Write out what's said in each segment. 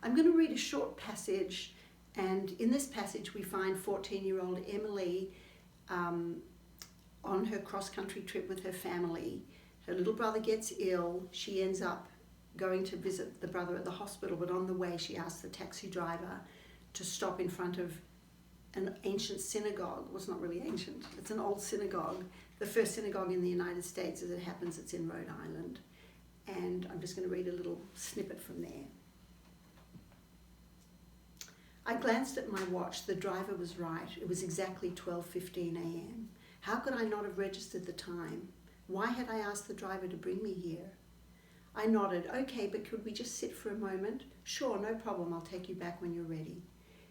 I'm going to read a short passage, and in this passage we find 14-year-old Emily on her cross-country trip with her family. Her little brother gets ill. She ends up going to visit the brother at the hospital, but on the way she asks the taxi driver to stop in front of an ancient synagogue. Well, it's not really ancient, it's an old synagogue. The first synagogue in the United States, as it happens, it's in Rhode Island. And I'm just going to read a little snippet from there. I glanced at my watch. The driver was right. It was exactly 12:15 a.m. How could I not have registered the time? Why had I asked the driver to bring me here? I nodded. Okay, but could we just sit for a moment? Sure, no problem. I'll take you back when you're ready.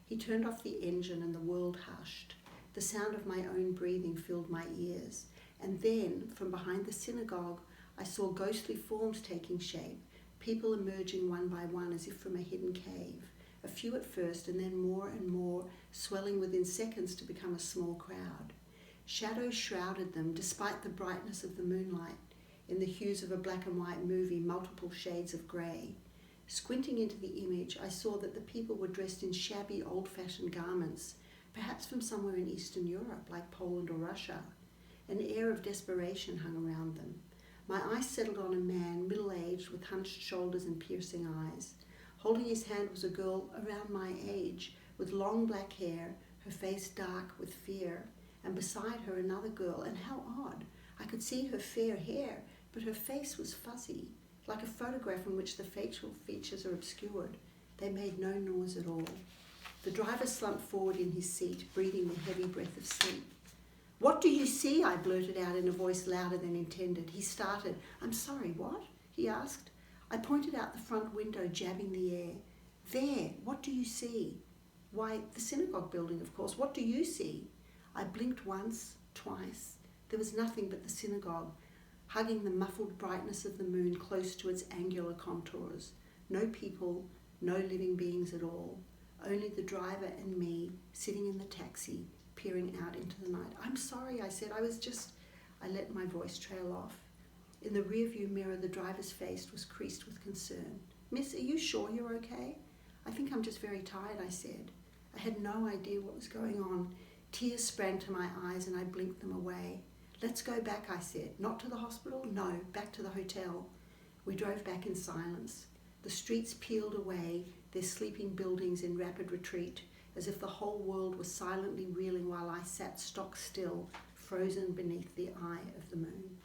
He turned off the engine and the world hushed. The sound of my own breathing filled my ears. And then, from behind the synagogue, I saw ghostly forms taking shape, people emerging one by one as if from a hidden cave, a few at first and then more and more, swelling within seconds to become a small crowd. Shadows shrouded them despite the brightness of the moonlight, in the hues of a black and white movie, multiple shades of grey. Squinting into the image, I saw that the people were dressed in shabby, old-fashioned garments, perhaps from somewhere in Eastern Europe, like Poland or Russia. An air of desperation hung around them. My eyes settled on a man, middle-aged, with hunched shoulders and piercing eyes. Holding his hand was a girl around my age, with long black hair, her face dark with fear, and beside her another girl, and how odd. I could see her fair hair, but her face was fuzzy, like a photograph in which the facial features are obscured. They made no noise at all. The driver slumped forward in his seat, breathing the heavy breath of sleep. What do you see? I blurted out in a voice louder than intended. He started. I'm sorry, what? He asked. I pointed out the front window, jabbing the air. There, what do you see? Why, the synagogue building, of course. What do you see? I blinked once, twice. There was nothing but the synagogue, hugging the muffled brightness of the moon close to its angular contours. No people, no living beings at all. Only the driver and me, sitting in the taxi, peering out into the night. I'm sorry, I said. I let my voice trail off. In the rearview mirror, the driver's face was creased with concern. Miss, are you sure you're okay? I think I'm just very tired, I said. I had no idea what was going on. Tears sprang to my eyes and I blinked them away. Let's go back, I said. Not to the hospital? No, back to the hotel. We drove back in silence. The streets peeled away, their sleeping buildings in rapid retreat, as if the whole world was silently reeling while I sat stock still, frozen beneath the eye of the moon.